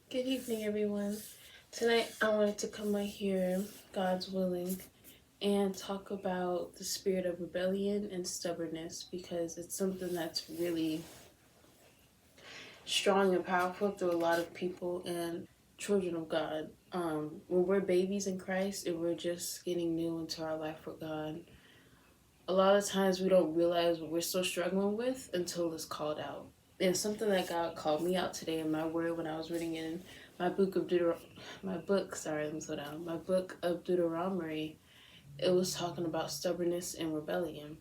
Good evening, everyone. Tonight, I wanted to come right here, God's willing, and talk about the spirit of rebellion and stubbornness because it's something that's really strong and powerful through a lot of people and children of God. When we're babies in Christ and we're just getting new into our life with God, a lot of times we don't realize what we're still struggling with until it's called out. And something that God called me out today in my word when I was reading in my book of my book of Deuteronomy, it was talking about stubbornness and rebellion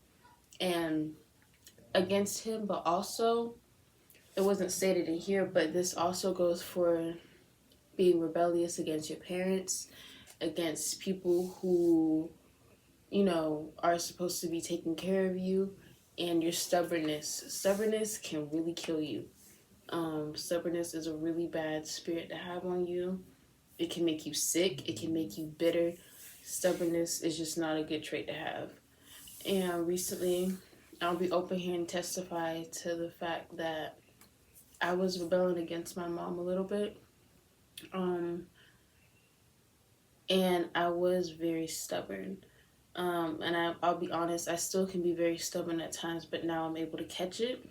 and against him, but also it wasn't stated in here, but this also goes for being rebellious against your parents, against people who are supposed to be taking care of you, and your stubbornness. Stubbornness can really kill you. Stubbornness is a really bad spirit to have on you. It can make you sick. It can make you bitter. Stubbornness is just not a good trait to have. And recently, I'll be open here and testify to the fact that I was rebelling against my mom a little bit. And I was very stubborn. I'll be honest, I still can be very stubborn at times, but now I'm able to catch it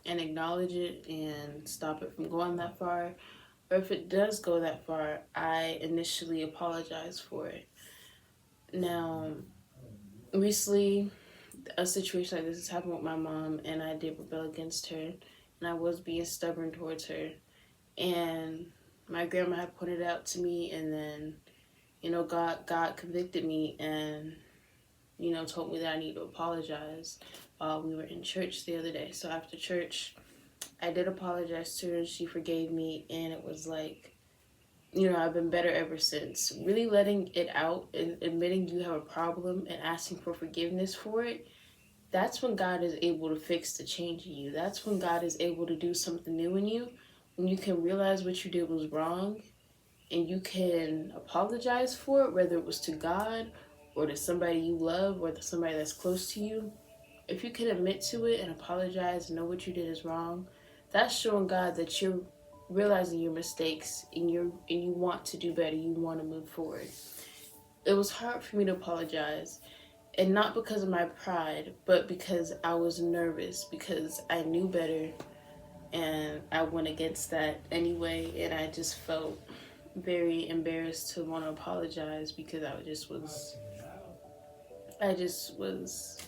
and acknowledge it and stop it from going that far. Or if it does go that far, I initially apologize for it. Now, recently, a situation like this has happened with my mom, and I did rebel against her, and I was being stubborn towards her. And my grandma had pointed it out to me, and then, God convicted me and told me that I need to apologize while we were in church the other day. So after church, I did apologize to her and she forgave me, and it was like, I've been better ever since. Really letting it out and admitting you have a problem and asking for forgiveness for it, that's when God is able to fix the change in you. That's when God is able to do something new in you. When you can realize what you did was wrong and you can apologize for it, whether it was to God or to somebody you love or to somebody that's close to you. If you can admit to it and apologize and know what you did is wrong, that's showing God that you're realizing your mistakes and you want to do better. You want to move forward. It was hard for me to apologize, and not because of my pride, but because I was nervous, because I knew better and I went against that anyway, and I just felt very embarrassed to want to apologize because I just was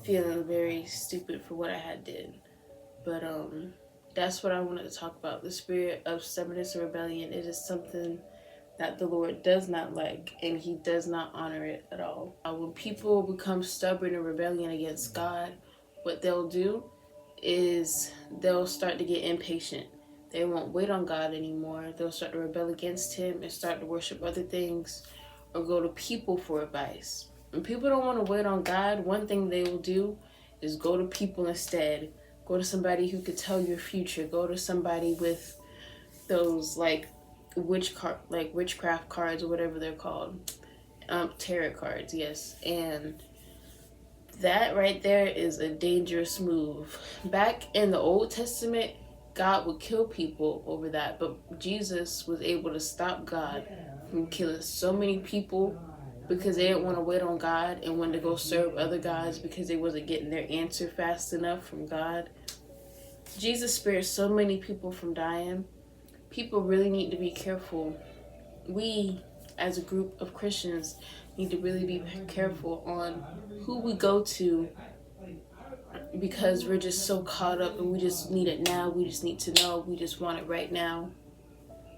feeling very stupid for what I had did. But that's what I wanted to talk about. The spirit of stubbornness and rebellion. It is something that the Lord does not like, and He does not honor it at all. When people become stubborn and rebellion against God, what they'll do is they'll start to get impatient. They won't wait on God anymore. They'll start to rebel against Him and start to worship other things or go to people for advice. When people don't want to wait on God, one thing they will do is go to people instead. Go to somebody who could tell your future. Go to somebody with those witchcraft cards or whatever they're called. Tarot cards, yes. And that right there is a dangerous move. Back in the Old Testament, God would kill people over that, but Jesus was able to stop God from killing so many people because they didn't want to wait on God and wanted to go serve other gods because they wasn't getting their answer fast enough from God. Jesus spared so many people from dying. People really need to be careful. We, as a group of Christians, need to really be careful on who we go to because we're just so caught up and we just need it now. We just need to know. We just want it right now.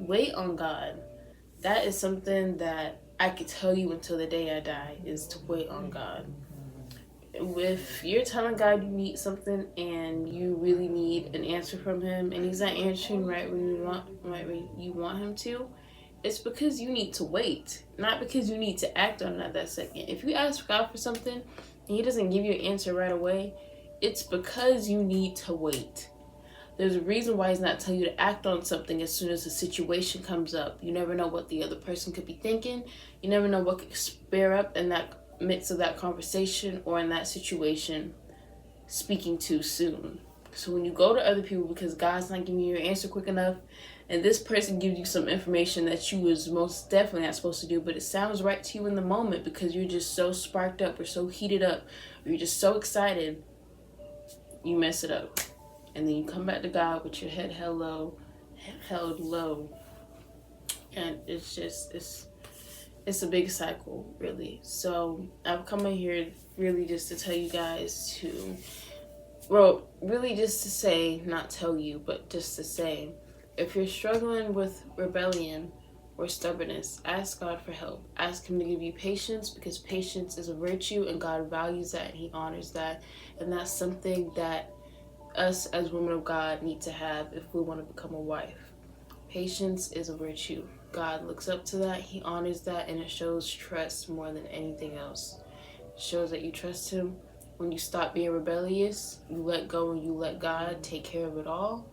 Wait on God. That is something that I could tell you until the day I die, is to wait on God. If you're telling God you need something and you really need an answer from Him and He's not answering right when you want Him to, it's because you need to wait, not because you need to act on it at that second. If you ask God for something and He doesn't give you an answer right away, it's because you need to wait. There's a reason why He's not telling you to act on something as soon as the situation comes up. You never know what the other person could be thinking. You never know what could spare up in that midst of that conversation or in that situation speaking too soon. So when you go to other people because God's not giving you your answer quick enough, and this person gives you some information that you was most definitely not supposed to do, but it sounds right to you in the moment because you're just so sparked up or so heated up or you're just so excited, you mess it up. And then you come back to God with your head held low. And it's a big cycle, really. So I've come in here really just to tell you guys to, well, really just to say, not tell you, but just to say, if you're struggling with rebellion or stubbornness, ask God for help. Ask Him to give you patience, because patience is a virtue and God values that and He honors that. And that's something that us as women of God need to have if we want to become a wife. Patience is a virtue. God looks up to that, He honors that, and it shows trust more than anything else. It shows that you trust Him. When you stop being rebellious, you let go and you let God take care of it all.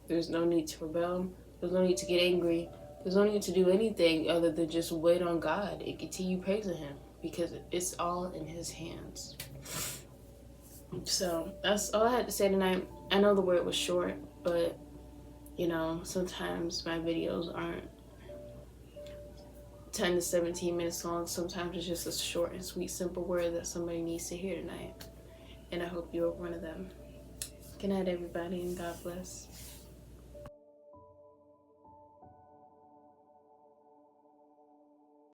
There's no need to rebel. There's no need to get angry. There's no need to do anything other than just wait on God and continue praising Him, because it's all in His hands. So that's all I had to say tonight. I know the word was short, but sometimes my videos aren't 10 to 17 minutes long. Sometimes it's just a short and sweet, simple word that somebody needs to hear tonight. And I hope you're one of them. Good night, everybody, and God bless.